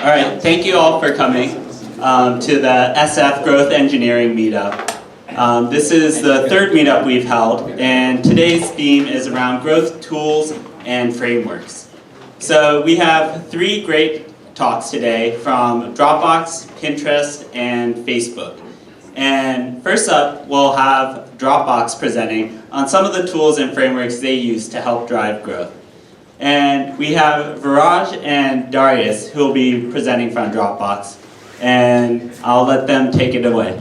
All right, thank you all for coming to the SF Growth Engineering Meetup. This is the third meetup we've held, and today's theme is around growth tools and frameworks. So we have three great talks today from Dropbox, Pinterest, and Facebook. And first up, we'll have Dropbox presenting on some of the tools and frameworks they use to help drive growth. And we have Viraj and Darius who will be presenting from Dropbox. And I'll let them take it away.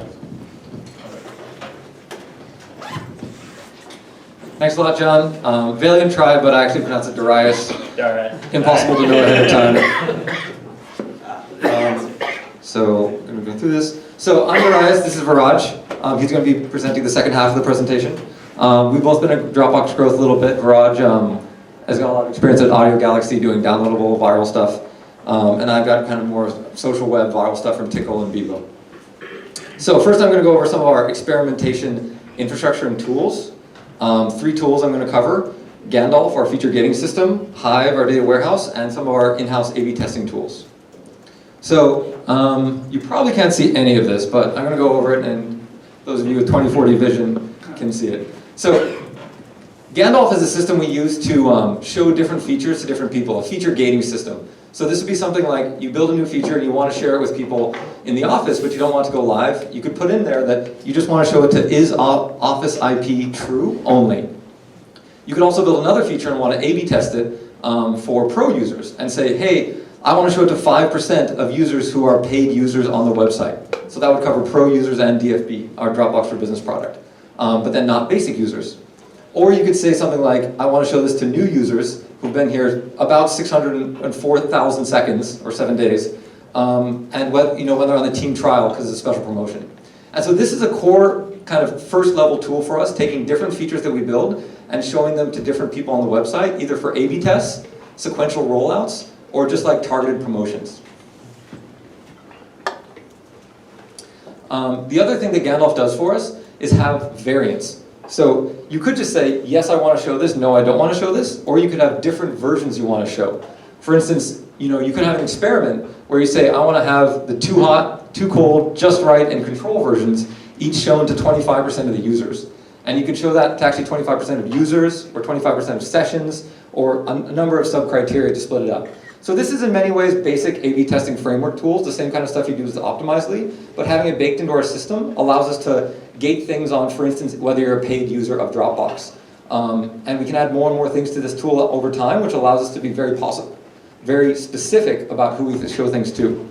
Thanks a lot, John. Valiant try, but I actually pronounce it Darius. Impossible to know ahead of time. So I'm going to go through this. So I'm Viraj, this is Viraj. He's going to be presenting the second half of the presentation. We've both been at Dropbox Growth a little bit. Viraj has got a lot of experience at Audiogalaxy doing downloadable viral stuff. And I've got kind of more social web viral stuff from Tickle and Bebo. So first I'm going to go over some of our experimentation infrastructure and tools. Three tools I'm going to cover: Gandalf, our feature gating system; Hive, our data warehouse; and some of our in-house A/B testing tools. So you probably can't see any of this, but I'm going to go over it, and those of you with 20/40 vision can see it. So Gandalf is a system we use to show different features to different people, a feature gating system. So this would be something like you build a new feature and you want to share it with people in the office, but you don't want to go live. You could put in there that you just want to show it to is office IP true only. You could also build another feature and want to A/B test it for pro users and say, hey, I want to show it to 5% of users who are paid users on the website. So that would cover pro users and DFB, our Dropbox for Business product, but then not basic users. Or you could say something like, I want to show this to new users who've been here about 604,000 seconds, or 7 days, and when they're on the team trial because it's a special promotion. And so this is a core kind of first level tool for us, taking different features that we build and showing them to different people on the website, either for A/B tests, sequential rollouts, or just like targeted promotions. The other thing that Gandalf does for us is have variants. So you could just say, yes, I want to show this, no, I don't want to show this, or you could have different versions you want to show. For instance, you could have an experiment where you say, I want to have the too hot, too cold, just right, and control versions, each shown to 25% of the users. And you could show that to actually 25% of users, or 25% of sessions, or a number of sub-criteria to split it up. So this is in many ways basic A/B testing framework tools, the same kind of stuff you do with Optimizely, but having it baked into our system allows us to gate things on, for instance, whether you're a paid user of Dropbox. And we can add more and more things to this tool over time, which allows us to be very specific about who we show things to.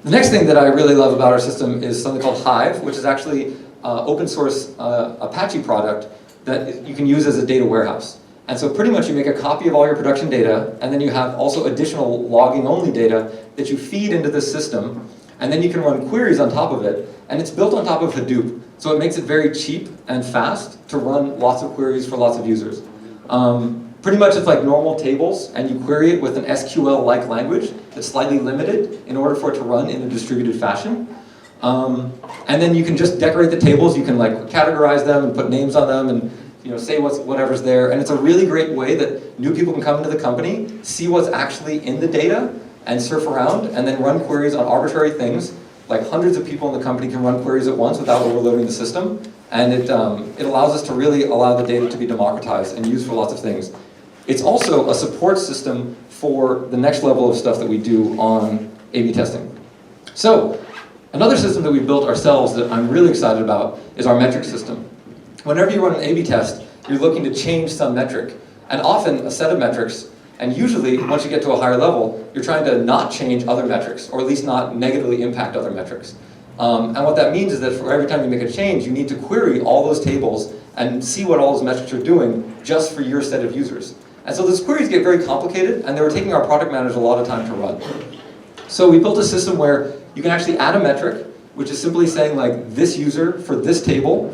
The next thing that I really love about our system is something called Hive, which is actually open source Apache product that you can use as a data warehouse. And so pretty much you make a copy of all your production data, and then you have also additional logging only data that you feed into this system, and then you can run queries on top of it, and it's built on top of Hadoop. So it makes it very cheap and fast to run lots of queries for lots of users. Pretty much it's like normal tables, and you query it with an SQL-like language that's slightly limited in order for it to run in a distributed fashion. And then you can just decorate the tables, you can like categorize them and put names on them, and say whatever's there. And it's a really great way that new people can come into the company, see what's actually in the data, and surf around, and then run queries on arbitrary things. Like hundreds of people in the company can run queries at once without overloading the system. And it allows us to really allow the data to be democratized and used for lots of things. It's also a support system for the next level of stuff that we do on A/B testing. So another system that we built ourselves that I'm really excited about is our metric system. Whenever you run an A/B test, you're looking to change some metric, and often a set of metrics, and usually once you get to a higher level, you're trying to not change other metrics, or at least not negatively impact other metrics. And what that means is that for every time you make a change, you need to query all those tables and see what all those metrics are doing just for your set of users. And so those queries get very complicated, and they were taking our product managers a lot of time to run. So we built a system where you can actually add a metric, which is simply saying like this user for this table,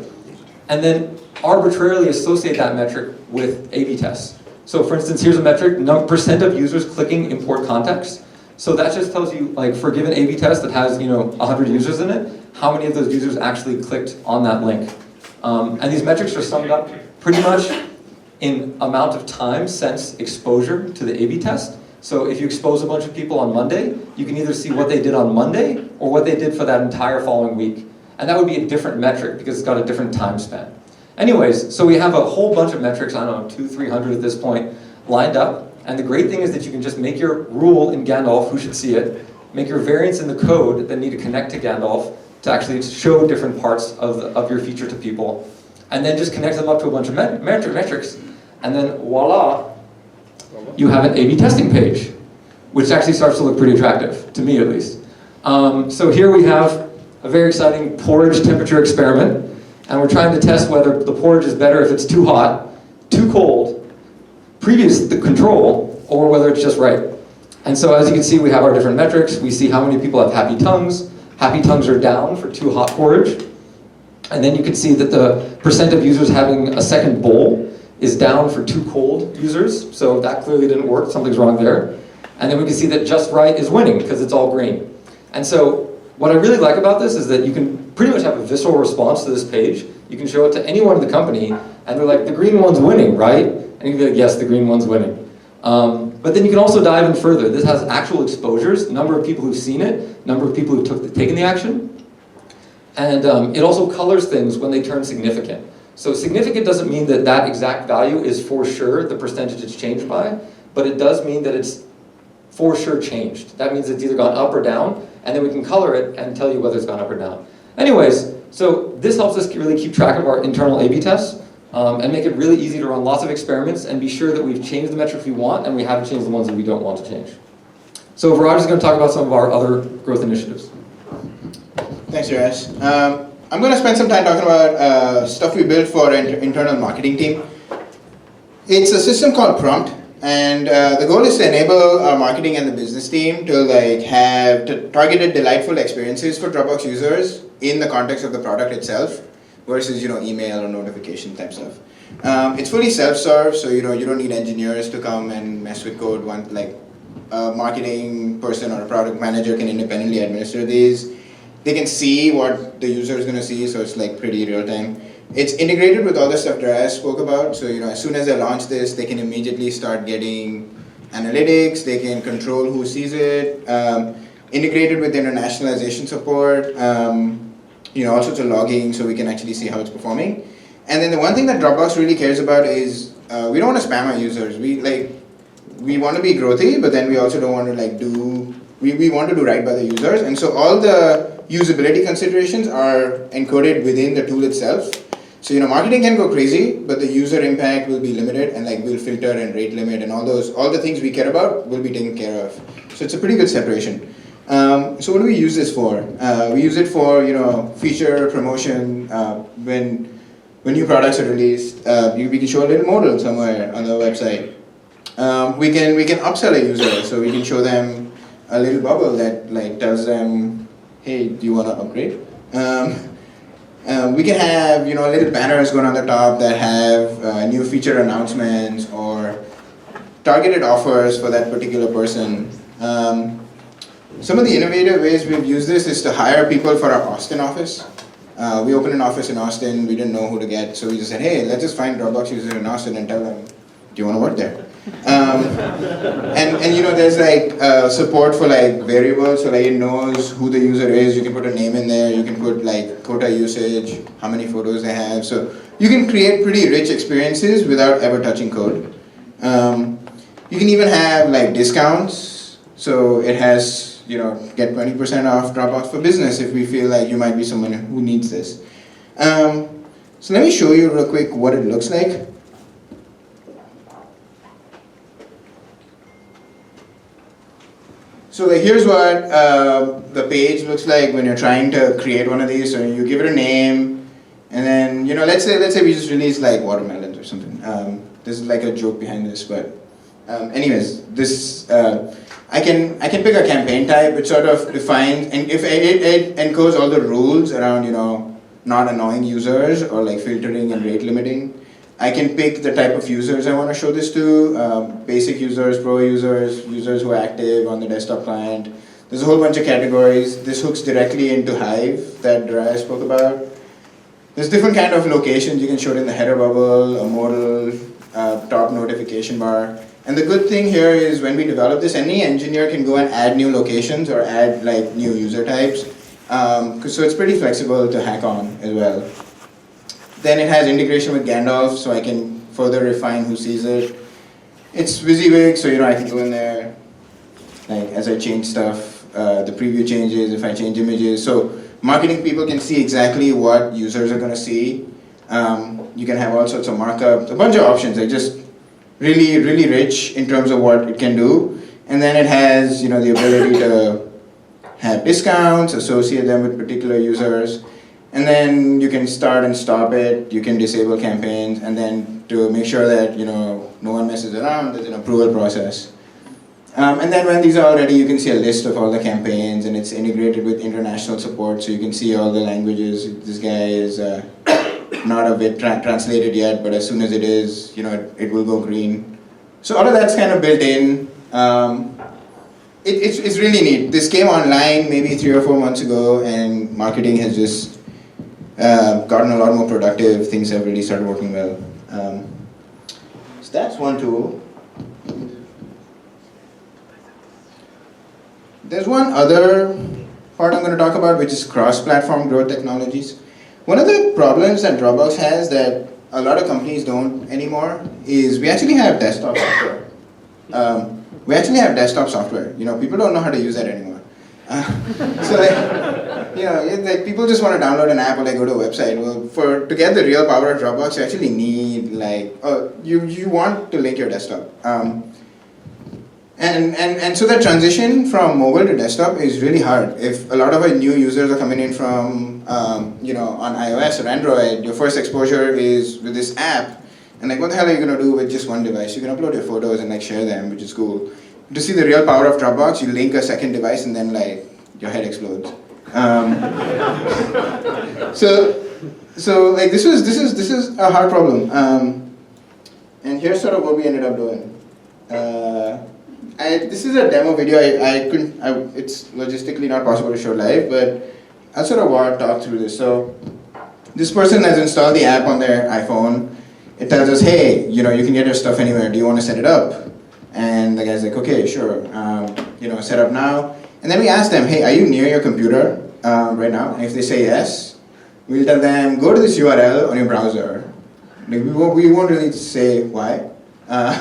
and then arbitrarily associate that metric with A/B tests. So for instance, here's a metric, % of users clicking import context. So that just tells you, like, for a given A/B test that has 100 users in it, how many of those users actually clicked on that link. And these metrics are summed up pretty much in amount of time since exposure to the A/B test. So if you expose a bunch of people on Monday, you can either see what they did on Monday or what they did for that entire following week. And that would be a different metric because it's got a different time span. Anyways, so we have a whole bunch of metrics, I don't know, 200, 300 at this point, lined up. And the great thing is that you can just make your rule in Gandalf, who should see it, make your variants in the code that need to connect to Gandalf to actually show different parts of your feature to people, and then just connect them up to a bunch of metrics, and then voila, you have an A/B testing page, which actually starts to look pretty attractive, to me at least. So here we have a very exciting porridge temperature experiment, and we're trying to test whether the porridge is better if it's too hot, too cold, previous the control, or whether it's just right. And so as you can see, we have our different metrics. We see how many people have happy tongues. Happy tongues are down for too hot porridge. And then you can see that the percent of users having a second bowl is down for too cold users. So that clearly didn't work, something's wrong there. And then we can see that just right is winning because it's all green. And so what I really like about this is that you can pretty much have a visceral response to this page. You can show it to anyone in the company and they're like, the green one's winning, right? And you can be like, yes, the green one's winning. But then you can also dive in further. This has actual exposures, number of people who've seen it, number of people who've taken the action. And it also colors things when they turn significant. So significant doesn't mean that that exact value is for sure the percentage it's changed by, but it does mean that it's for sure changed. That means it's either gone up or down, and then we can color it and tell you whether it's gone up or down. Anyways, so this helps us really keep track of our internal A/B tests. And make it really easy to run lots of experiments and be sure that we've changed the metrics we want and we haven't changed the ones that we don't want to change. So Viraj is going to talk about some of our other growth initiatives. Thanks, Viraj. I'm going to spend some time talking about stuff we built for our internal marketing team. It's a system called Prompt, and the goal is to enable our marketing and the business team to have targeted, delightful experiences for Dropbox users in the context of the product itself, versus email or notification type stuff. It's fully self-serve, so you don't need engineers to come and mess with code. A marketing person or a product manager can independently administer these. They can see what the user is going to see, so it's pretty real time. It's integrated with all the stuff Viraj spoke about, so as soon as they launch this, they can immediately start getting analytics. They can control who sees it. Integrated with internationalization support. All sorts of logging so we can actually see how it's performing. And then the one thing that Dropbox really cares about is we don't want to spam our users. We want to be growthy, but then we also don't want to we want to do right by the users. And so all the usability considerations are encoded within the tool itself. So marketing can go crazy, but the user impact will be limited, and we'll filter and rate limit and all the things we care about will be taken care of. So it's a pretty good separation. So what do we use this for? We use it for feature promotion. When new products are released, we can show a little modal somewhere on the website. We can upsell a user, so we can show them a little bubble that tells them, hey, do you want to upgrade? We can have little banners going on the top that have new feature announcements or targeted offers for that particular person. Some of the innovative ways we've used this is to hire people for our Austin office. We opened an office in Austin, we didn't know who to get, so we just said, hey, let's just find Dropbox users in Austin and tell them, do you want to work there? There's support for variables, so it knows who the user is. You can put a name in there, you can put quota usage, how many photos they have. So you can create pretty rich experiences without ever touching code. You can even have discounts, so it has get 20% off Dropbox for business if we feel like you might be someone who needs this. So let me show you real quick what it looks like. So here's what the page looks like when you're trying to create one of these. So you give it a name, and then let's say we just release watermelons or something. There's a joke behind this, but anyways, this. I can pick a campaign type which sort of defines, and if it encodes all the rules around not annoying users or filtering and rate limiting. I can pick the type of users I want to show this to, basic users, pro users, users who are active on the desktop client. There's a whole bunch of categories. This hooks directly into Hive that Viraj spoke about. There's different kind of locations. You can show it in the header bubble, a modal, top notification bar. And the good thing here is when we develop this, any engineer can go and add new locations or add like new user types. So it's pretty flexible to hack on as well. Then it has integration with Gandalf, so I can further refine who sees it. It's WYSIWYG, so I can go in there, like as I change stuff, the preview changes, if I change images. So marketing people can see exactly what users are going to see. You can have all sorts of markup, a bunch of options. Like just really, really rich in terms of what it can do. And then it has, the ability to have discounts, associate them with particular users. And then you can start and stop it. You can disable campaigns. And then to make sure that, no one messes around, there's an approval process. And then when these are all ready, you can see a list of all the campaigns, and it's integrated with international support, so you can see all the languages. This guy is not a bit translated yet, but as soon as it is, it will go green. So all of that's kind of built in. It's really neat. This came online maybe 3 or 4 months ago, and marketing has just gotten a lot more productive. Things have really started working well. So that's one tool. There's one other part I'm going to talk about, which is cross-platform growth technologies. One of the problems that Dropbox has that a lot of companies don't anymore is we actually have desktop software. People don't know how to use that anymore. People just want to download an app or go to a website. Well, to get the real power of Dropbox, you actually need you want to link your desktop. And so that transition from mobile to desktop is really hard. If a lot of our new users are coming in from, on iOS or Android, your first exposure is with this app, and what the hell are you going to do with just one device? You can upload your photos and share them, which is cool. To see the real power of Dropbox, you link a second device and then your head explodes. So this is a hard problem. And here's sort of what we ended up doing. This is a demo video. It's logistically not possible to show live, but I'll sort of talk through this. So this person has installed the app on their iPhone. It tells us, hey, you can get your stuff anywhere. Do you want to set it up? And the guy's like, okay, sure. Set up now. And then we ask them, hey, are you near your computer right now? And if they say yes, we'll tell them, go to this URL on your browser. We won't really say why. Not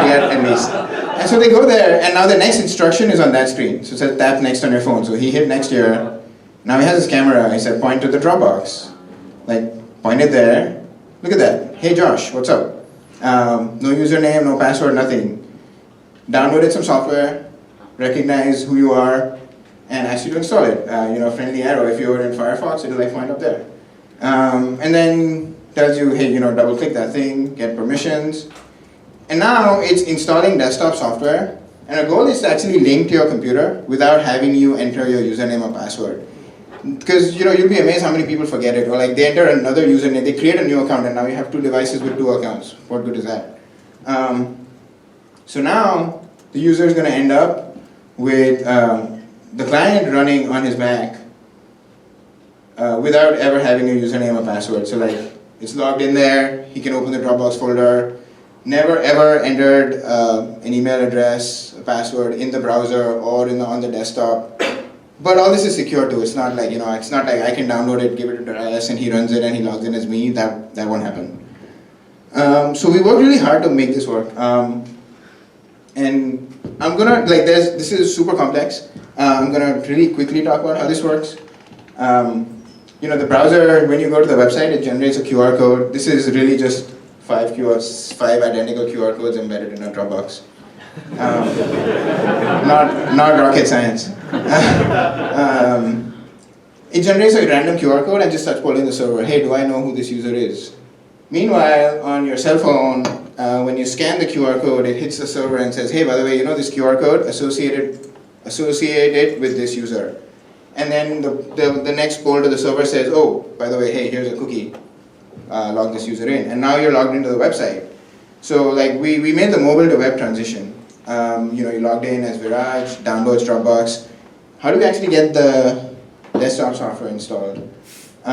yet, at least. And so they go there, and now the next instruction is on that screen. So it says tap next on your phone. So he hit next here. Now he has his camera. He said point to the Dropbox. Point it there. Look at that. Hey Josh, what's up? No username, no password, nothing. Downloaded some software, recognize who you are, and ask you to install it. Friendly arrow. If you were in Firefox, it'll point up there. And then tells you, hey, double click that thing, get permissions. And now it's installing desktop software, and our goal is to actually link to your computer without having you enter your username or password. Because you'll be amazed how many people forget it, or they enter another username, they create a new account, and now you have 2 devices with 2 accounts. What good is that? So now the user is going to end up with the client running on his Mac without ever having a username or password. So it's logged in there, he can open the Dropbox folder, never ever entered an email address, a password in the browser or on the desktop. But all this is secure too. It's not it's not like I can download it, give it to Viraj, and he runs it and he logs in as me. That won't happen. So we worked really hard to make this work. And I'm gonna this is super complex. I'm gonna really quickly talk about how this works. The browser, when you go to the website, it generates a QR code. This is really just 5 identical QR codes embedded in a Dropbox. Not rocket science. It generates a random QR code and just starts polling the server. Hey, do I know who this user is? Meanwhile, on your cell phone, when you scan the QR code, it hits the server and says, hey, by the way, this QR code associated with this user. And then the next poll to the server says, oh, by the way, hey, here's a cookie. Log this user in. And now you're logged into the website. So we made the mobile to web transition. You logged in as Viraj, downloads Dropbox. How do we actually get the desktop software installed? We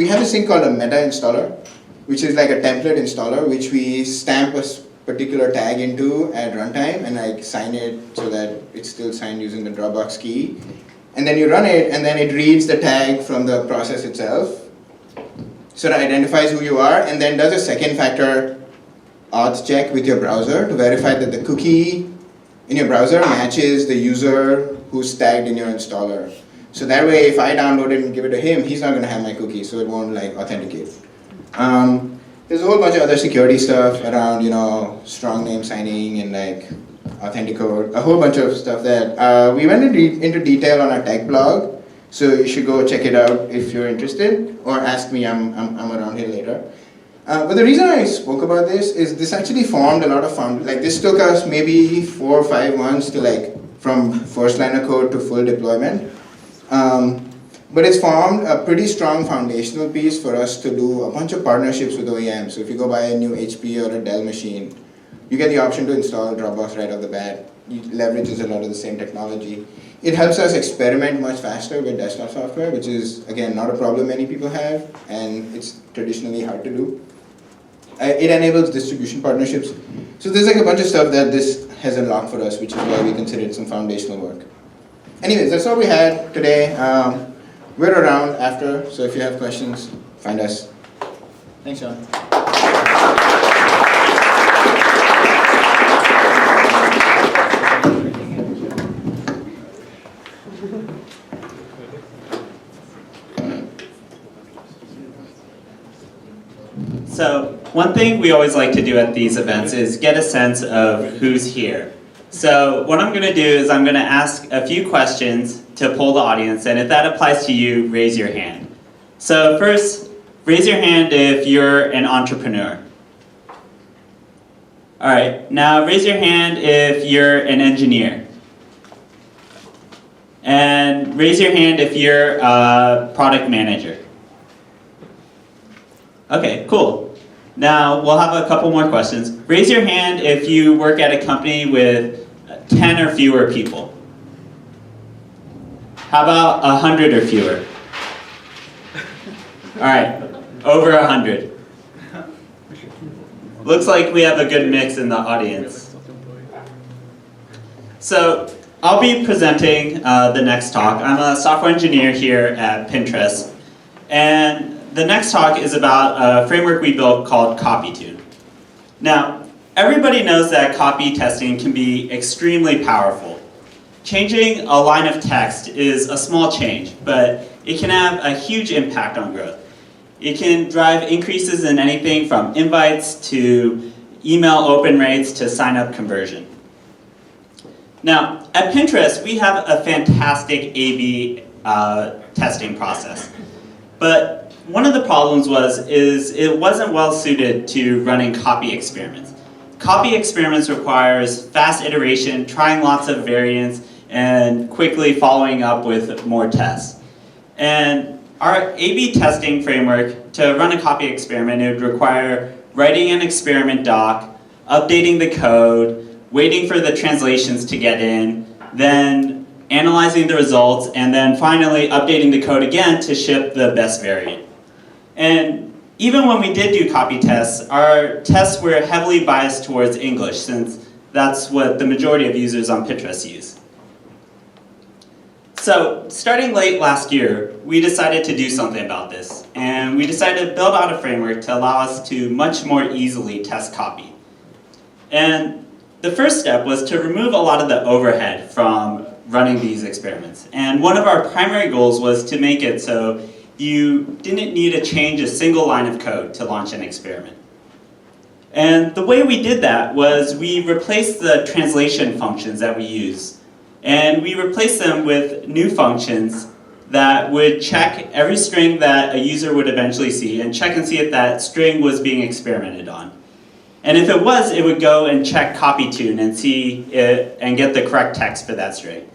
have this thing called a meta installer, which is like a template installer, which we stamp a particular tag into at runtime and like sign it so that it's still signed using the Dropbox key. And then you run it, and then it reads the tag from the process itself. So it identifies who you are, and then does a second factor auth check with your browser to verify that the cookie in your browser matches the user who's tagged in your installer. So that way, if I download it and give it to him, he's not going to have my cookie, so it won't like authenticate. There's a whole bunch of other security stuff around, strong name signing and like authenticode, a whole bunch of stuff that we went into detail on our tech blog. So you should go check it out if you're interested, or ask me. I'm around here later. But the reason I spoke about this is this actually formed a lot of this took us maybe 4 or 5 months to like from first line of code to full deployment. But it's formed a pretty strong foundational piece for us to do a bunch of partnerships with OEMs. So if you go buy a new HP or a Dell machine, you get the option to install Dropbox right off the bat. It leverages a lot of the same technology. It helps us experiment much faster with desktop software, which is, again, not a problem many people have, and it's traditionally hard to do. It enables distribution partnerships. So there's like a bunch of stuff that this has unlocked for us, which is why we consider it some foundational work. Anyways, that's all we had today. We're around after, so if you have questions, find us. Thanks, Sean. So one thing we always like to do at these events is get a sense of who's here. So what I'm going to do is I'm going to ask a few questions to poll the audience, and if that applies to you, raise your hand. So first, raise your hand if you're an entrepreneur. All right, now raise your hand if you're an engineer. And raise your hand if you're a product manager. Okay, cool. Now we'll have a couple more questions. Raise your hand if you work at a company with 10 or fewer people. How about 100 or fewer? All right, over 100. Looks like we have a good mix in the audience. So I'll be presenting the next talk. I'm a software engineer here at Pinterest. And the next talk is about a framework we built called CopyTune. Now, everybody knows that copy testing can be extremely powerful. Changing a line of text is a small change, but it can have a huge impact on growth. It can drive increases in anything from invites to email open rates to sign-up conversion. Now, at Pinterest, we have a fantastic A/B testing process. But one of the problems is it wasn't well suited to running copy experiments. Copy experiments requires fast iteration, trying lots of variants, and quickly following up with more tests. And our A/B testing framework, to run a copy experiment, it would require writing an experiment doc, updating the code, waiting for the translations to get in, then analyzing the results, and then finally updating the code again to ship the best variant. And even when we did do copy tests, our tests were heavily biased towards English, since that's what the majority of users on Pinterest use. So, starting late last year, we decided to do something about this, and we decided to build out a framework to allow us to much more easily test copy. And the first step was to remove a lot of the overhead from running these experiments. And one of our primary goals was to make it so you didn't need to change a single line of code to launch an experiment. And the way we did that was we replaced the translation functions that we use. And we replaced them with new functions that would check every string that a user would eventually see and check and see if that string was being experimented on. And if it was, it would go and check CopyTune and see it and get the correct text for that string.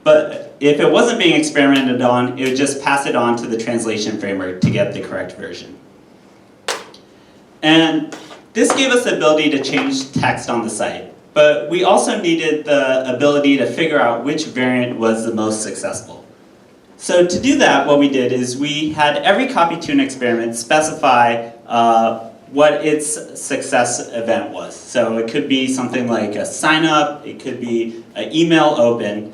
But if it wasn't being experimented on, it would just pass it on to the translation framework to get the correct version. And this gave us the ability to change text on the site. But we also needed the ability to figure out which variant was the most successful. So to do that, what we did is we had every CopyTune experiment specify what its success event was. So it could be something like a sign up, it could be an email open,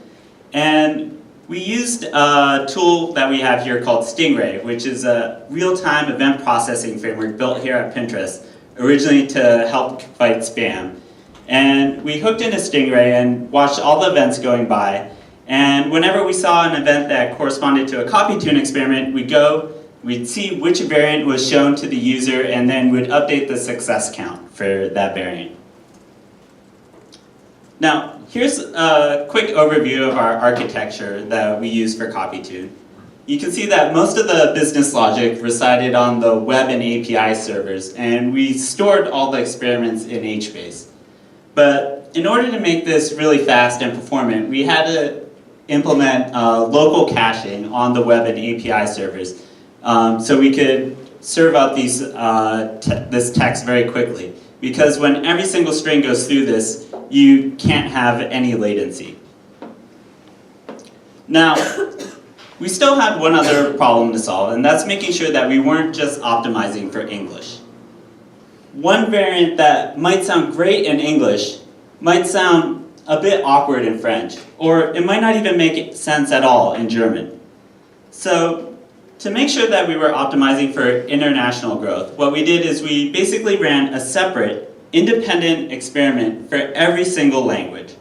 and we used a tool that we have here called Stingray, which is a real-time event processing framework built here at Pinterest, originally to help fight spam. And we hooked into Stingray and watched all the events going by. And whenever we saw an event that corresponded to a copy tune experiment, we'd see which variant was shown to the user, and then we'd update the success count for that variant. Now, here's a quick overview of our architecture that we use for CopyTune. You can see that most of the business logic resided on the web and API servers, and we stored all the experiments in HBase. But in order to make this really fast and performant, we had to implement local caching on the web and API servers so we could serve out this text very quickly. Because when every single string goes through this, you can't have any latency. Now, we still had one other problem to solve, and that's making sure that we weren't just optimizing for English. One variant that might sound great in English might sound a bit awkward in French, or it might not even make sense at all in German. So, to make sure that we were optimizing for international growth, what we did is we basically ran a separate, independent experiment for every single language.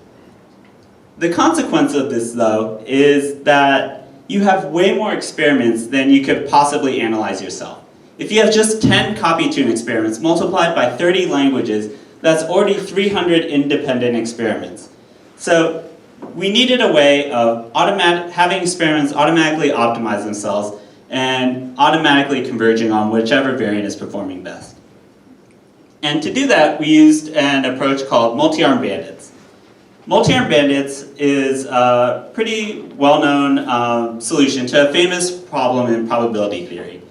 The consequence of this, though, is that you have way more experiments than you could possibly analyze yourself. If you have just 10 CopyTune experiments multiplied by 30 languages, that's already 300 independent experiments. So we needed a way of having experiments automatically optimize themselves and automatically converging on whichever variant is performing best. And to do that, we used an approach called multi-arm bandits. Multi-arm bandits is a pretty well-known solution to a famous problem in probability theory.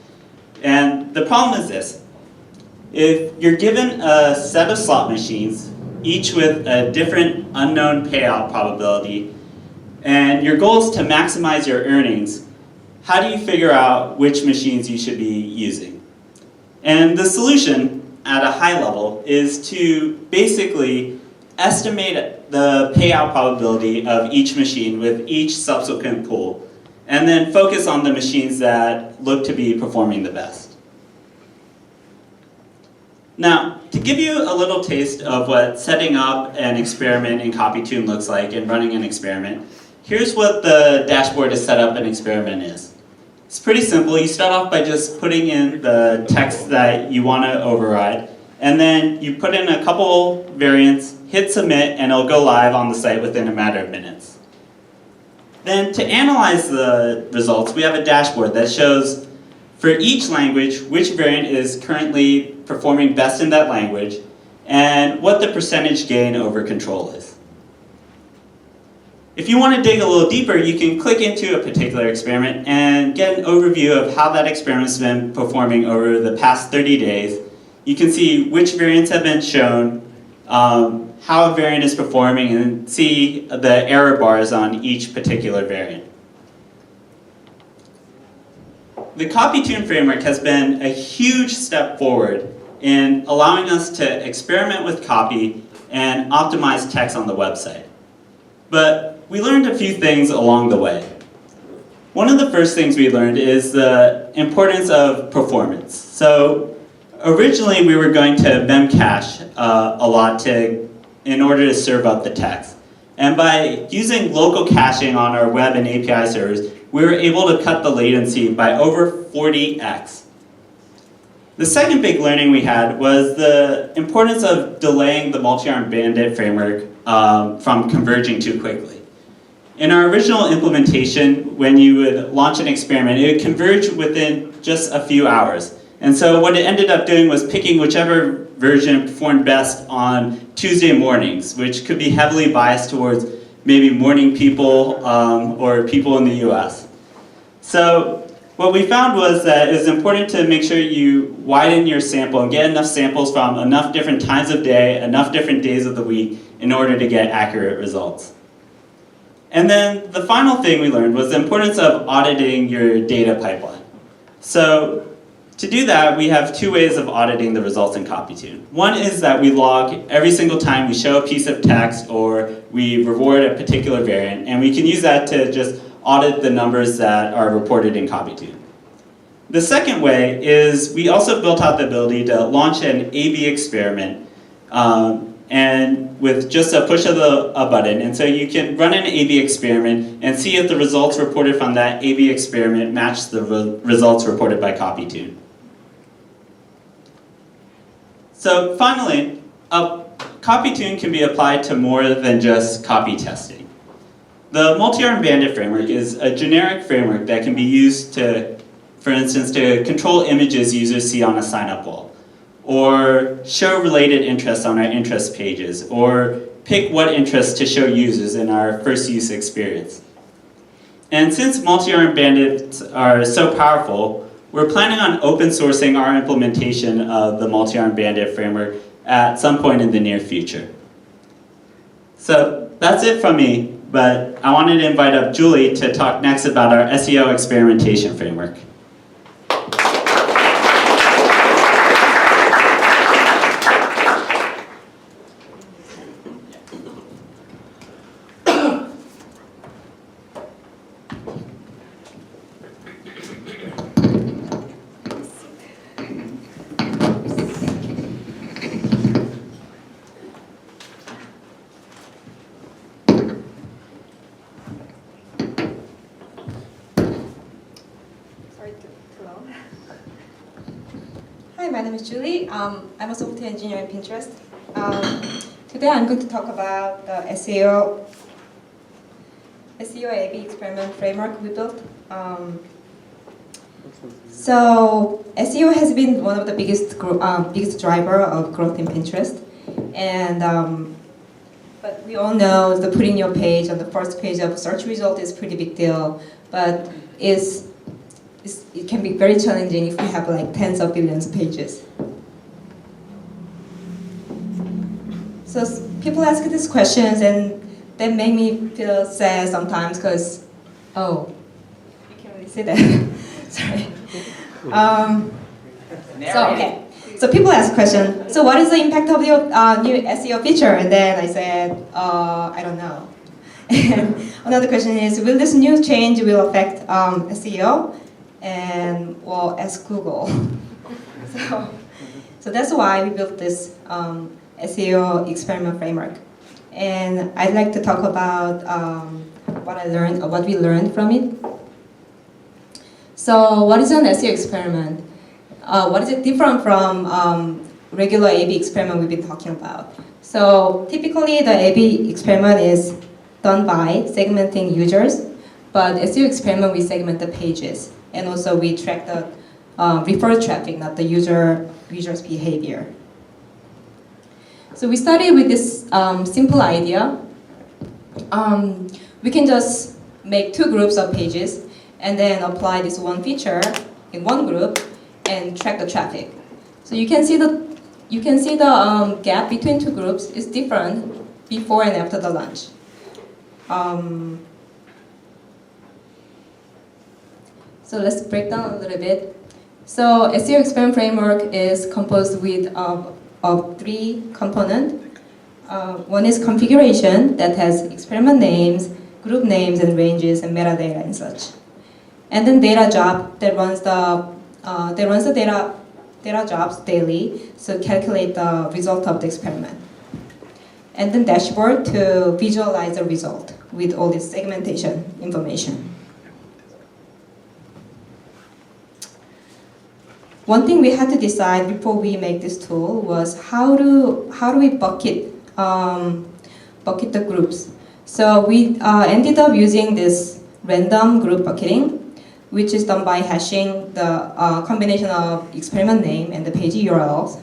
And the problem is this. If you're given a set of slot machines, each with a different unknown payout probability, and your goal is to maximize your earnings, how do you figure out which machines you should be using? And the solution at a high level is to basically estimate the payout probability of each machine with each subsequent pool, and then focus on the machines that look to be performing the best. Now, to give you a little taste of what setting up an experiment in CopyTune looks like and running an experiment, here's what the dashboard to set up an experiment is. It's pretty simple. You start off by just putting in the text that you want to override, and then you put in a couple variants, hit submit, and it'll go live on the site within a matter of minutes. Then to analyze the results, we have a dashboard that shows for each language which variant is currently performing best in that language and what the percentage gain over control is. If you want to dig a little deeper, you can click into a particular experiment and get an overview of how that experiment's been performing over the past 30 days. You can see which variants have been shown, how a variant is performing, and see the error bars on each particular variant. The CopyTune framework has been a huge step forward in allowing us to experiment with copy and optimize text on the website. But we learned a few things along the way. One of the first things we learned is the importance of performance. So originally we were going to memcache a lot in order to serve up the text. And by using local caching on our web and API servers, we were able to cut the latency by over 40x. The second big learning we had was the importance of delaying the multi-arm bandit framework from converging too quickly. In our original implementation, when you would launch an experiment, it would converge within just a few hours. And so what it ended up doing was picking whichever version performed best on Tuesday mornings, which could be heavily biased towards maybe morning people or people in the US. So what we found was that it was important to make sure you widen your sample and get enough samples from enough different times of day, enough different days of the week in order to get accurate results. And then the final thing we learned was the importance of auditing your data pipeline. So To do that, we have two ways of auditing the results in CopyTune. One is that we log every single time we show a piece of text or we reward a particular variant, and we can use that to just audit the numbers that are reported in CopyTune. The second way is we also built out the ability to launch an A/B experiment and with just a push of a button. And so you can run an A/B experiment and see if the results reported from that A/B experiment match the results reported by CopyTune. So finally, CopyTune can be applied to more than just copy testing. The multi-arm bandit framework is a generic framework that can be used to, for instance, to control images users see on a sign-up wall, or show related interests on our interest pages, or pick what interests to show users in our first use experience. And since multi-arm bandits are so powerful, we're planning on open sourcing our implementation of the multi-arm bandit framework at some point in the near future. So that's it from me, but I wanted to invite up Julie to talk next about our SEO experimentation framework. Hi, my name is Julie. I'm a software engineer in Pinterest. Today I'm going to talk about the SEO A/B experiment framework we built. So SEO has been one of the biggest driver of growth in Pinterest, and but we all know that putting your page on the first page of search result is a pretty big deal, but it can be very challenging if you have like tens of billions of pages. So people ask these questions and that make me feel sad sometimes because, oh, you can't really see that. Sorry. So people ask questions. So what is the impact of your new SEO feature? And then I said, I don't know. And another question is, will this new change will affect SEO? And well, ask Google. so that's why we built this SEO experiment framework. And I'd like to talk about what we learned from it. So what is an SEO experiment? What is it different from regular A/B experiment we've been talking about? So typically the A/B experiment is done by segmenting users, but SEO experiment we segment the pages. And also we track the referral traffic, not the user's behavior. So we started with this simple idea. We can just make two groups of pages and then apply this one feature in one group and track the traffic. So you can see the gap between two groups is different before and after the launch. So let's break down a little bit. So SEO experiment framework is composed of three components. One is configuration that has experiment names, group names and ranges and metadata and such. And then data job that runs the data jobs daily, so calculate the result of the experiment. And then dashboard to visualize the result with all this segmentation information. One thing we had to decide before we make this tool was how do we bucket the groups. So we ended up using this random group bucketing, which is done by hashing the combination of experiment name and the page URLs.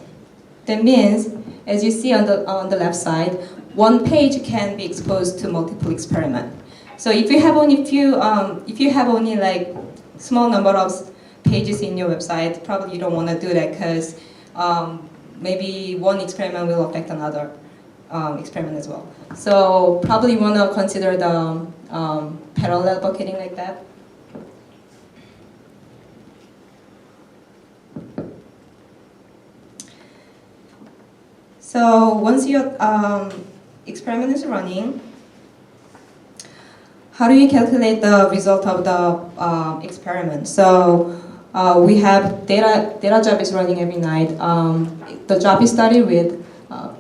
That means, as you see on the left side, one page can be exposed to multiple experiments. So if you have only like small number of pages in your website, probably you don't want to do that because maybe one experiment will affect another experiment as well. So probably you want to consider the parallel bucketing like that. So once your experiment is running, how do you calculate the result of the experiment? So we have data job is running every night. The job is started with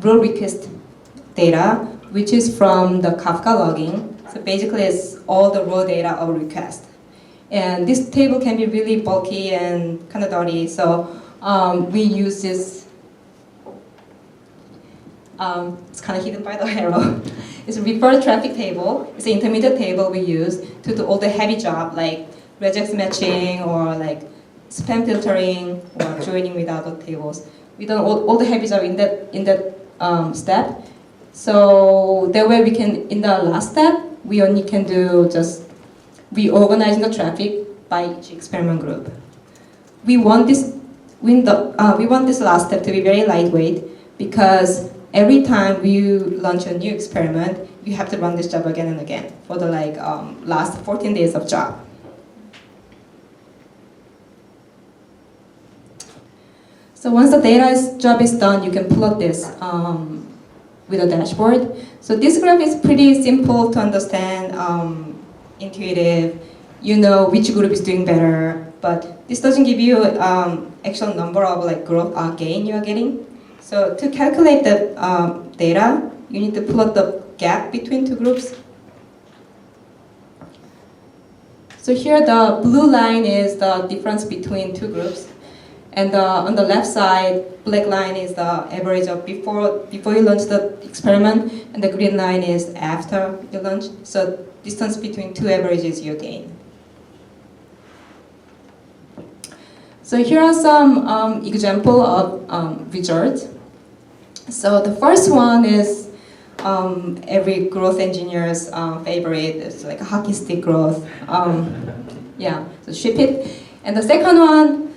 role request data, which is from the Kafka logging. So basically it's all the raw data of request. And this table can be really bulky and kind of dirty. So we use this, it's kind of hidden by the arrow. It's a referred traffic table. It's an intermediate table we use to do all the heavy job like regex matching or like spam filtering or joining with other tables. We done all the heavy job in that step. So that way we can, in the last step, we only can do just reorganizing the traffic by each experiment group. We want this last step to be very lightweight because every time we launch a new experiment, you have to run this job again and again for the last 14 days of job. So once the job is done, you can plot this with a dashboard. So this graph is pretty simple to understand, intuitive. You know which group is doing better, but this doesn't give you actual number of growth gain you are getting. So to calculate the data, you need to plot the gap between two groups. So here the blue line is the difference between two groups. And on the left side, black line is the average of before you launch the experiment, and the green line is after you launch. So distance between two averages you gain. So here are some example of results. So the first one is every growth engineer's favorite. It's like a hockey stick growth. Yeah, so ship it. And the second one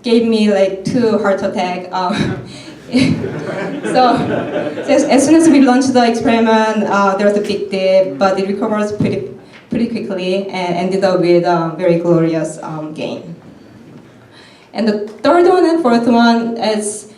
gave me like 2 heart attack. So as soon as we launched the experiment, there was a big dip, but it recovers pretty quickly and ended up with a very glorious gain. And the third one and fourth one is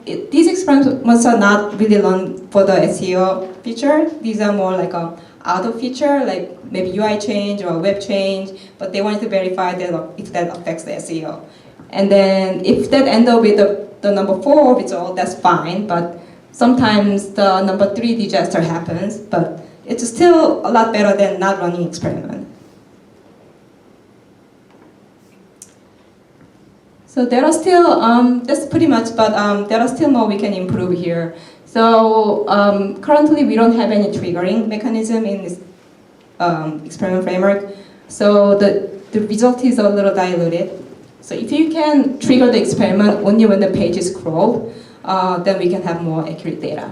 these experiments are not really run for the SEO feature. These are more like a auto feature, like maybe UI change or web change, but they wanted to verify that if that affects the SEO. And then if that ends up with the number 4 result, that's fine, but sometimes the number 3 disaster happens, but it's still a lot better than not running experiment. So there are still, that's pretty much, but there are still more we can improve here. So currently we don't have any triggering mechanism in this experiment framework. So the result is a little diluted. So if you can trigger the experiment only when the page is crawled, then we can have more accurate data.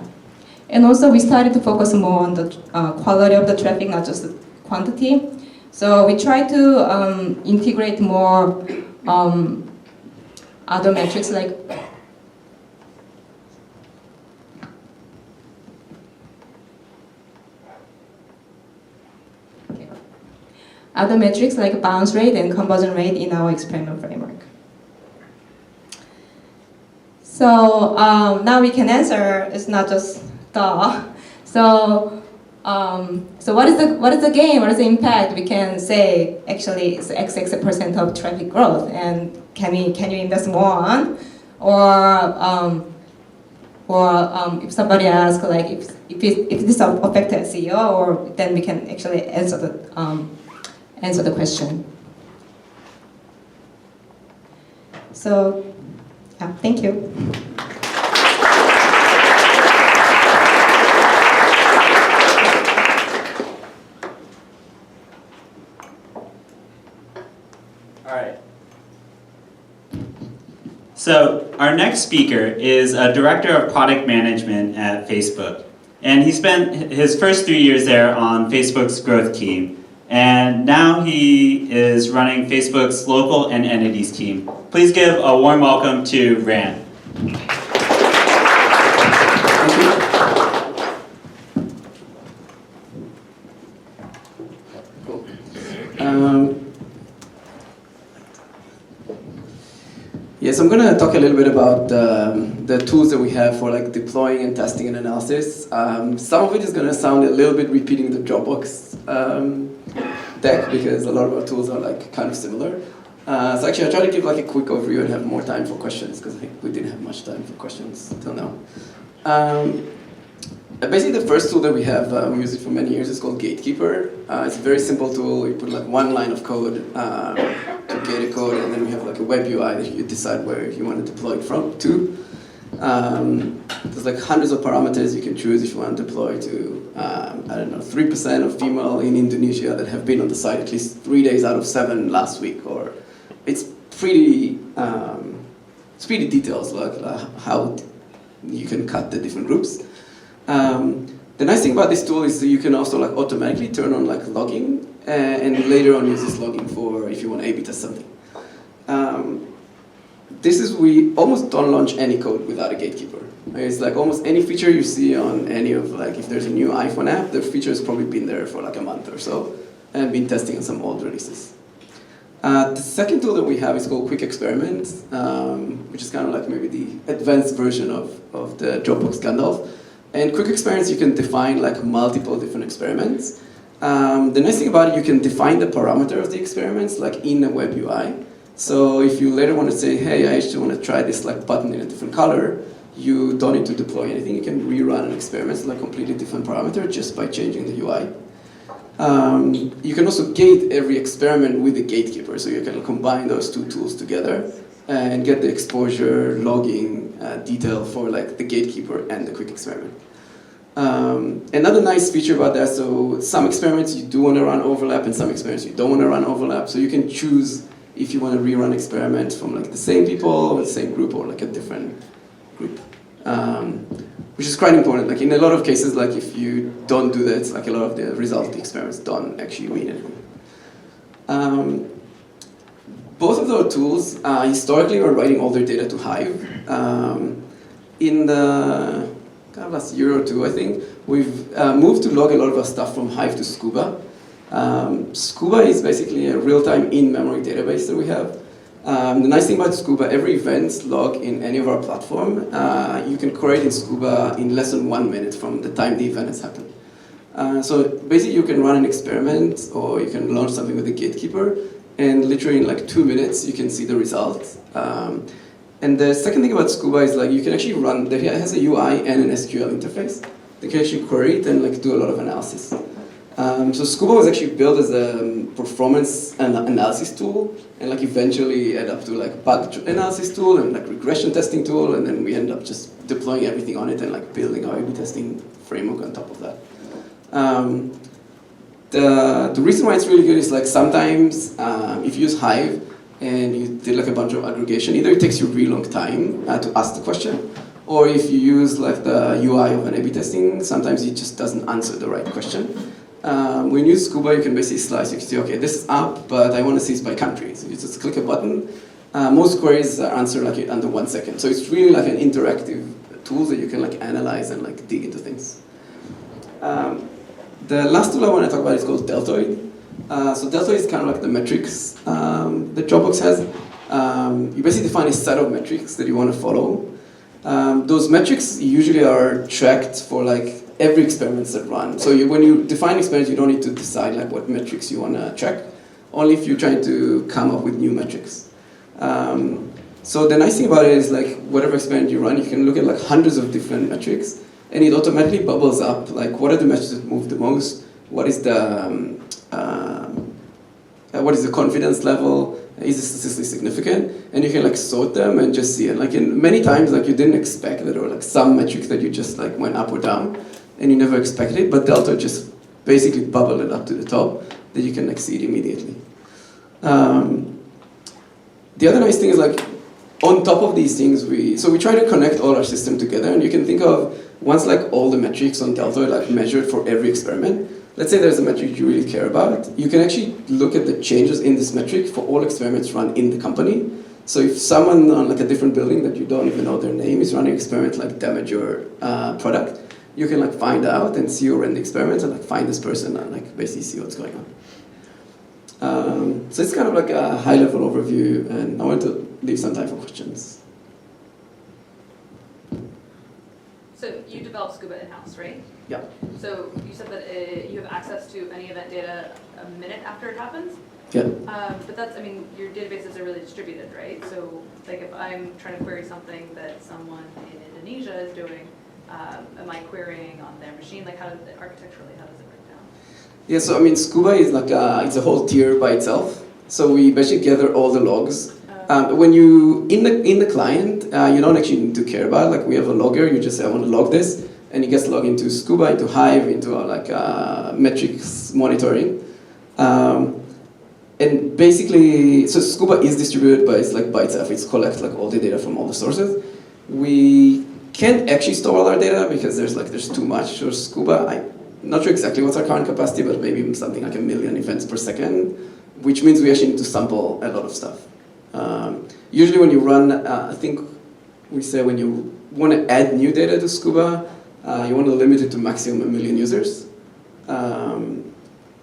And also we started to focus more on the quality of the traffic, not just the quantity. So we try to integrate more other metrics like bounce rate and conversion rate in our experiment framework. So now we can answer. It's not just duh. So what is the gain? What is the impact? We can say actually it's XX% of traffic growth, and can you invest more on? Or if somebody asks like if this affects SEO, or then we can actually answer the question. So yeah, thank you. All right. So our next speaker is a director of product management at Facebook. And he spent his first 3 years there on Facebook's growth team. And now he is running Facebook's local and entities team. Please give a warm welcome to Rand. Yes, I'm going to talk a little bit about the tools that we have for like deploying and testing and analysis. Some of it is going to sound a little bit repeating the Dropbox deck because a lot of our tools are like kind of similar. So actually, I'll try to give like a quick overview and have more time for questions because I think we didn't have much time for questions until now. Basically, the first tool that we have, we use it for many years, is called Gatekeeper. It's a very simple tool. You put like one line of code to gate a code, and then we have like a web UI that you decide where you want to deploy it from to. There's like hundreds of parameters you can choose if you want to deploy to, I don't know, 3% of female in Indonesia that have been on the site at least 3 days out of 7 last week, or it's pretty detailed, like how you can cut the different groups. The nice thing about this tool is that you can also like automatically turn on like logging and later on use this logging for if you want to A/B test something. We almost don't launch any code without a gatekeeper. It's like almost any feature you see on any of like if there's a new iPhone app, the feature has probably been there for like a month or so and been testing on some old releases. The second tool that we have is called Quick Experiment, which is kind of like maybe the advanced version of the Dropbox Gandalf. And Quick Experiments, you can define like multiple different experiments. The nice thing about it, you can define the parameter of the experiments like in a web UI. So if you later want to say, hey, I actually want to try this like button in a different color, you don't need to deploy anything. You can rerun an experiment like completely different parameter just by changing the UI. You can also gate every experiment with a gatekeeper, so you can combine those two tools together and get the exposure, logging, detail for like the gatekeeper and the quick experiment. Another nice feature about that, so some experiments you do want to run overlap and some experiments you don't want to run overlap, so you can choose if you want to rerun experiments from like the same people or the same group or like a different group. Which is quite important. Like in a lot of cases, like if you don't do that, like a lot of the results of the experiments don't actually mean anything. Both of those tools, historically, were writing all their data to Hive. In the kind of last year or two, I think, we've moved to log a lot of our stuff from Hive to Scuba. Scuba is basically a real-time in-memory database that we have. The nice thing about Scuba, every event log in any of our platform, you can create in Scuba in less than 1 minute from the time the event has happened. So basically you can run an experiment or you can launch something with a gatekeeper, and literally in like 2 minutes you can see the results. And the second thing about Scuba is like you can actually run, it has a UI and an SQL interface. They can actually query it and like do a lot of analysis. So Scuba was actually built as a performance analysis tool, and like eventually end up to like bug analysis tool and like regression testing tool, and then we end up just deploying everything on it and like building our A/B testing framework on top of that. The reason why it's really good is like sometimes if you use Hive and you did like a bunch of aggregation, either it takes you a really long time to ask the question, or if you use like the UI of an A/B testing, sometimes it just doesn't answer the right question. When you use Scuba, you can basically slice. You can say, okay, this is up, but I want to see it by country. So you just click a button. Most queries are answered like under 1 second. So it's really like an interactive tool that you can like analyze and like dig into things. The last tool I want to talk about is called Deltoid. So Deltoid is kind of like the metrics that Dropbox has. You basically define a set of metrics that you want to follow. Those metrics usually are tracked for like every experiment that run. So when you define experiments, you don't need to decide like what metrics you want to track, only if you're trying to come up with new metrics. So the nice thing about it is like whatever experiment you run, you can look at like hundreds of different metrics, and it automatically bubbles up like what are the metrics that move the most, what is the confidence level, is it statistically significant, and you can like sort them and just see it. Like in many times, like you didn't expect it, or like some metrics that you just like went up or down, and you never expected it, but Delta just basically bubbled it up to the top that you can like see it immediately. The other nice thing is like on top of these things, we try to connect all our system together, and you can think of once like all the metrics on Delta are like measured for every experiment. Let's say there's a metric you really care about. You can actually look at the changes in this metric for all experiments run in the company. So if someone on like a different building that you don't even know their name is running an experiment like damage your product, you can like find out and see who ran the experiment and like find this person and like basically see what's going So it's kind of like a high-level overview, and I want to leave some time for questions. So you develop Scuba in-house, right? Yeah. So you said that you have access to any event data a minute after it happens? Yeah. But that's, I mean, your databases are really distributed, right? So like if I'm trying to query something that someone in Indonesia is doing, am I querying on their machine? Like architecturally, how does it break down? Yeah, so I mean, Scuba is like it's a whole tier by itself. So we basically gather all the logs. When you in the client, you don't actually need to care about it. Like we have a logger, you just say I want to log this, and it gets logged into Scuba, into Hive, into metrics monitoring. And basically, so Scuba is distributed, but it's like by itself. It collects like all the data from all the sources. We can't actually store all our data because there's too much for Scuba. I'm not sure exactly what's our current capacity, but maybe something like 1 million events per second, which means we actually need to sample a lot of stuff. Usually when you run, I think we say when you want to add new data to Scuba, you want to limit it to maximum 1 million users.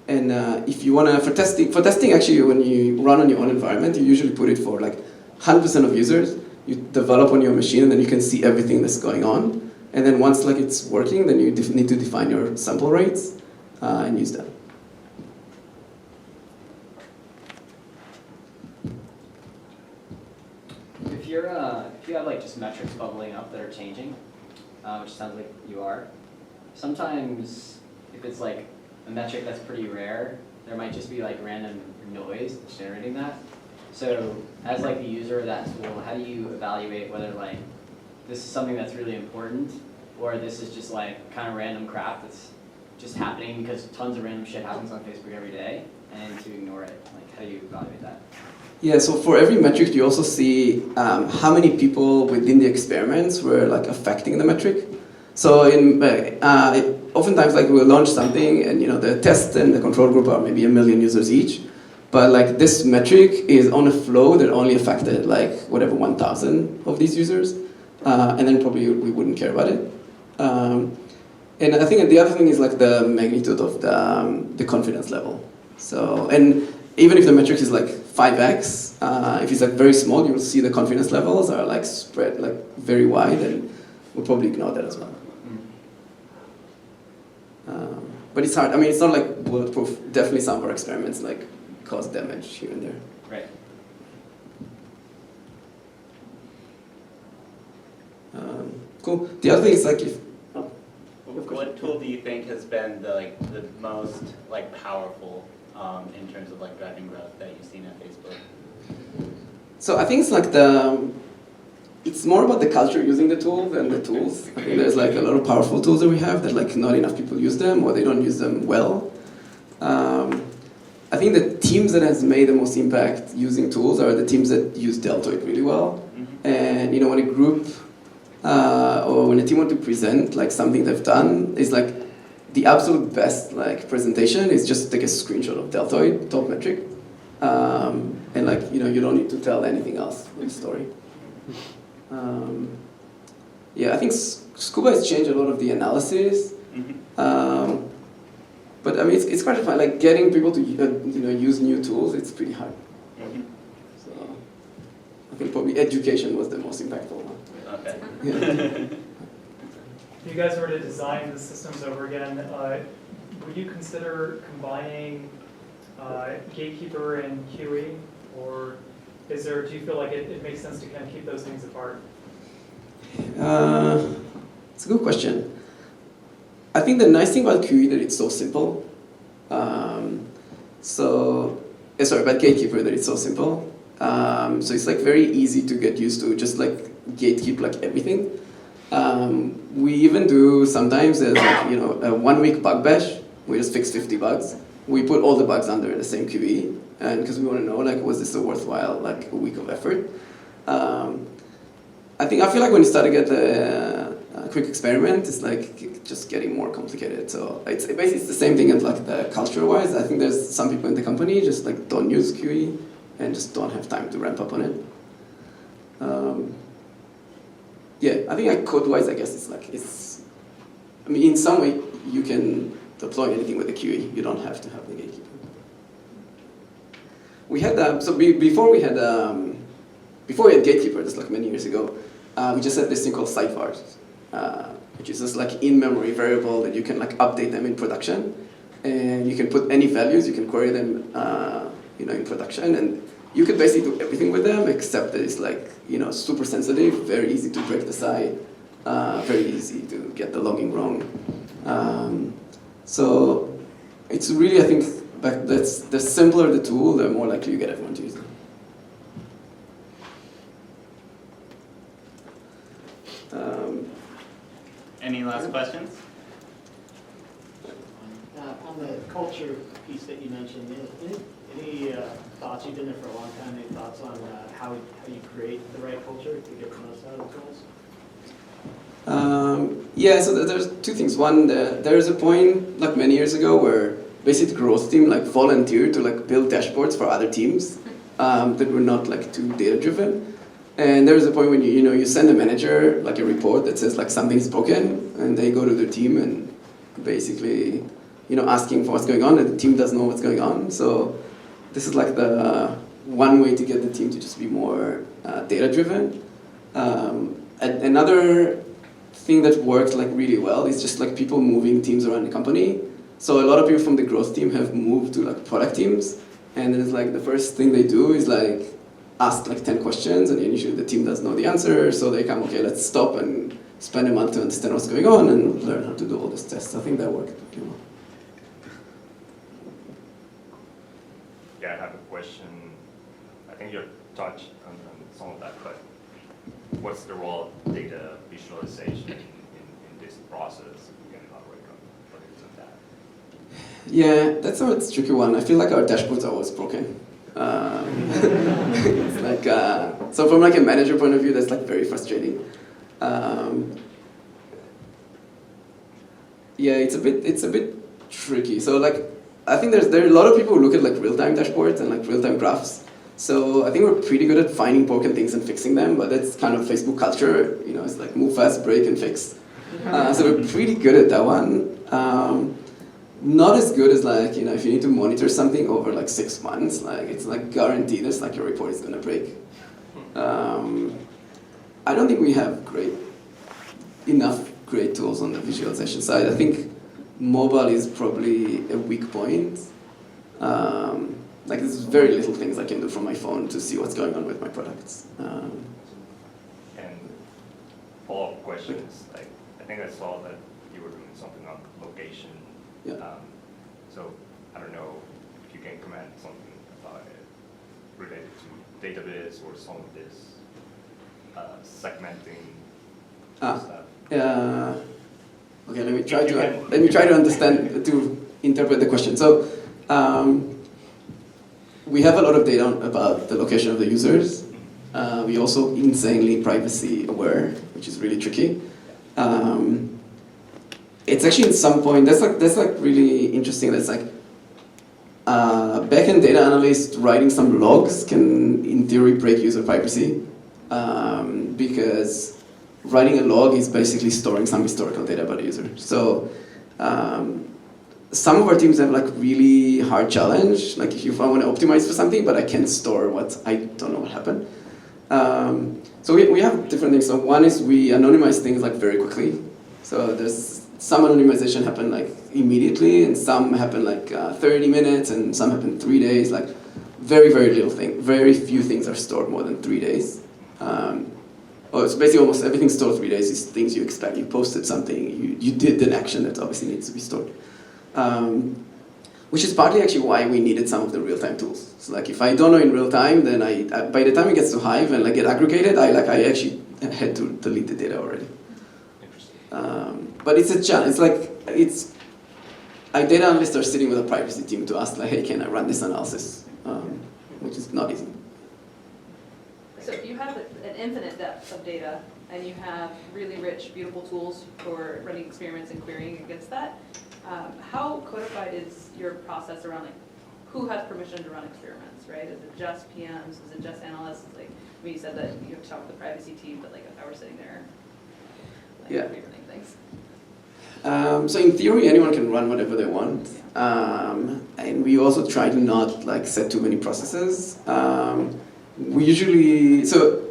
And if you want to, for testing actually when you run on your own environment, you usually put it for like 100% of users. You develop on your machine and then you can see everything that's going on. And then once like it's working, then you need to define your sample rates and use them. If you have like just metrics bubbling up that are changing, which sounds like you are, sometimes if it's like a metric that's pretty rare, there might just be like random noise that's generating that. So as like the user of that tool, how do you evaluate whether like this is something that's really important or this is just like kind of random crap that's just happening because tons of random shit happens on Facebook every day, and to ignore it? Like how do you evaluate that? Yeah, so for every metric, you also see how many people within the experiments were like affecting the metric. So oftentimes like we'll launch something and the test and the control group are maybe 1 million users each. But like this metric is on a flow that only affected like whatever 1,000 of these users. And then probably we wouldn't care about it. And I think the other thing is like the magnitude of the confidence level. So, and even if the metric is like 5x, if it's like very small, you'll see the confidence levels are like spread like very wide, and we'll probably ignore that as well. But it's hard. I mean, it's not like bulletproof. Definitely some of our experiments like cause damage here and there. Right. Cool. The other thing is like What tool do you think has been the most powerful in terms of driving growth that you've seen at Facebook? So I think it's like it's more about the culture using the tool than the tools. I think there's like a lot of powerful tools that we have that like not enough people use them or they don't use them well. I think the teams that has made the most impact using tools are the teams that use Deltoid really well. Mm-hmm. And when a group or when a team want to present like something they've done, is like the absolute best like presentation is just take a screenshot of Deltoid top metric, and like you don't need to tell anything else with the story. Yeah, I think Scuba has changed a lot of the analysis, but I mean it's quite fun. Like getting people to use new tools, it's pretty hard. So I think probably education was the most impactful one. Okay. Yeah. If you guys were to design the systems over again, would you consider combining Gatekeeper and QE, or do you feel like it makes sense to kind of keep those things apart? It's a good question. I think the nice thing about QE that it's so simple. About Gatekeeper that it's so simple. So it's like very easy to get used to, just like gatekeep like everything. We even do sometimes there's a 1 week bug bash. We just fix 50 bugs. We put all the bugs under the same QE, and because we want to know was this a worthwhile a week of effort. I feel like when you start to get a quick experiment, it's just getting more complicated. So it's basically the same thing as the culture-wise. I think there's some people in the company just don't use QE and just don't have time to ramp up on it. Yeah, I think code-wise, I guess in some way you can deploy anything with the QE. You don't have to have the Gatekeeper. we had before we had Gatekeeper, just like many years ago, we just had this thing called sidebars, which is just like in-memory variable that you can like update them in production, and you can put any values, you can query them, in production, and you could basically do everything with them except that it's like super sensitive, very easy to break the side, very easy to get the logging wrong. So it's really, I think, the simpler the tool, the more likely you get everyone to use it. Any last questions? On the culture piece that you mentioned, any thoughts, you've been there for a long time, any thoughts on how you create the right culture to get the most out of the tools? Yeah, so there's two things. One, there's a point like many years ago where basically the growth team like volunteered to like build dashboards for other teams that were not like too data driven. And there was a point when you send a manager like a report that says like something's broken, and they go to their team and basically asking for what's going on, and the team doesn't know what's going on. So this is like the one way to get the team to just be more data driven. Another thing that works like really well is just like people moving teams around the company. So a lot of people from the growth team have moved to like product teams, and then it's like the first thing they do is like ask like 10 questions, and usually the team doesn't know the answer, so they come, okay, let's stop and spend a month to understand what's going on and learn how to do all these tests. I think that worked pretty well. Yeah, I have a question. I think you touched on some of that, but what's the role of data visualization in this process? You can elaborate on what it is of that. Yeah, that's a tricky one. I feel like our dashboards are always broken. It's like, so from like a manager point of view, that's like very frustrating. Yeah, it's a bit tricky. So like, I think there are a lot of people who look at like real-time dashboards and like real-time graphs. So I think we're pretty good at finding broken things and fixing them, but that's kind of Facebook culture. It's like move fast, break, and fix. So we're pretty good at that one. Not as good as like, if you need to monitor something over like 6 months, like it's like guaranteed it's like your report is gonna break. I don't think we have enough great tools on the visualization side. I think mobile is probably a weak point. Like there's very little things I can do from my phone to see what's going on with my products. And follow-up questions, like I think I saw that you were doing something on location. Yeah. So I don't know if you can comment something about it related to database or some of this segmenting stuff. Okay, let me try to understand, to interpret the question. So we have a lot of data about the location of the users. We also insanely privacy aware, which is really tricky. It's actually at some point, that's like really interesting. That's like backend data analyst writing some logs can, in theory, break user privacy because writing a log is basically storing some historical data about a user. So some of our teams have like really hard challenge. Like if I want to optimize for something, but I can't store I don't know what happened. So we have different things. So one is we anonymize things like very quickly. So there's some anonymization happen like immediately, and some happen like 30 minutes, and some happen 3 days. Like very, very little thing. Very few things are stored more than 3 days. It's basically almost everything stored 3 days is things you expect. You posted something, you did an action that obviously needs to be stored. Which is partly actually why we needed some of the real-time tools. So like if I don't know in real time, then by the time it gets to Hive and like get aggregated, I actually had to delete the data already. But it's a challenge. Data analysts are sitting with a privacy team to ask like, hey, can I run this analysis? Which is not easy. So if you have an infinite depth of data and you have really rich, beautiful tools for running experiments and querying against that, how codified is your process around like who has permission to run experiments, right? Is it just PMs? Is it just analysts? Like when you said that you have to talk with the privacy team, but like if I were sitting there, like Yeah. rerunning things. So in theory, anyone can run whatever they want. And we also try to not like set too many processes. We usually, so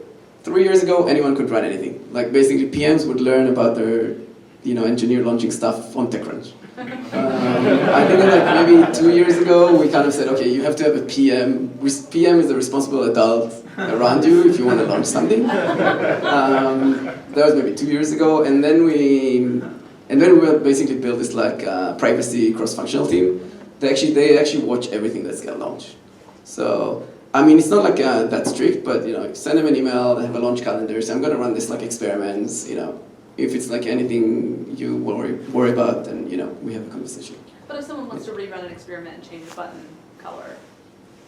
3 years ago, anyone could run anything. Like basically PMs would learn about their, engineer launching stuff on TechCrunch. I think like maybe 2 years ago, we kind of said, okay, you have to have a PM. PM is the responsible adult around you if you want to launch something. That was maybe 2 years ago, and then we basically built this like privacy cross-functional team. They actually watch everything that's got launched. So I mean, it's not like that strict, but send them an email. They have a launch calendar. So I'm going to run this like experiments. If it's like anything you worry about, then we have a conversation. But if someone wants to rerun an experiment and change a button color,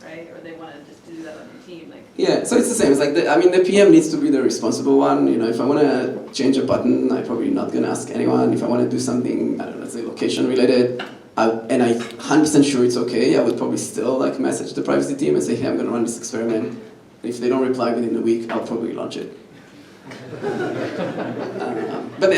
right, or they want to just do that on your team, like. Yeah, so it's the same. It's like the PM needs to be the responsible one. If I want to change a button, I'm probably not going to ask anyone. If I want to do something, I don't know, let's say location related, and I'm 100% sure it's okay, I would probably still like message the privacy team and say, hey, I'm going to run this experiment. And if they don't reply within a week, I'll probably launch it. But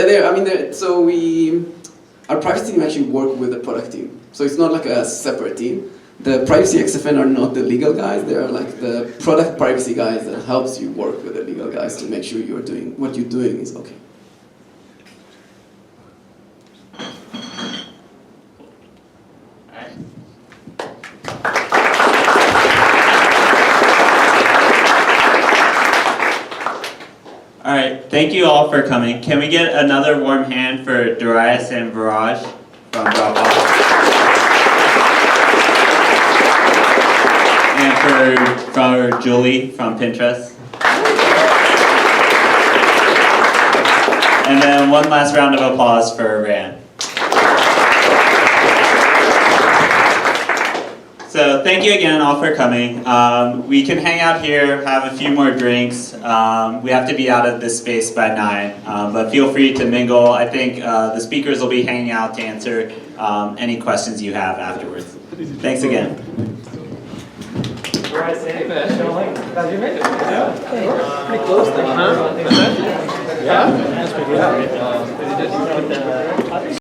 our privacy team actually work with the product team. So it's not like a separate team. The privacy XFN are not the legal guys. They are like the product privacy guys that helps you work with the legal guys to make sure what you're doing is okay. All right, thank you all for coming. Can we get another warm hand for Darius and Viraj from Dropbox? And for Julie from Pinterest. And then one last round of applause for Rand. So thank you again all for coming. We can hang out here, have a few more drinks. We have to be out of this space by 9, but feel free to mingle. I think the speakers will be hanging out to answer any questions you have afterwards. Thanks again. Where I say, glad you made it. Pretty close then, huh? Yeah. That's pretty good.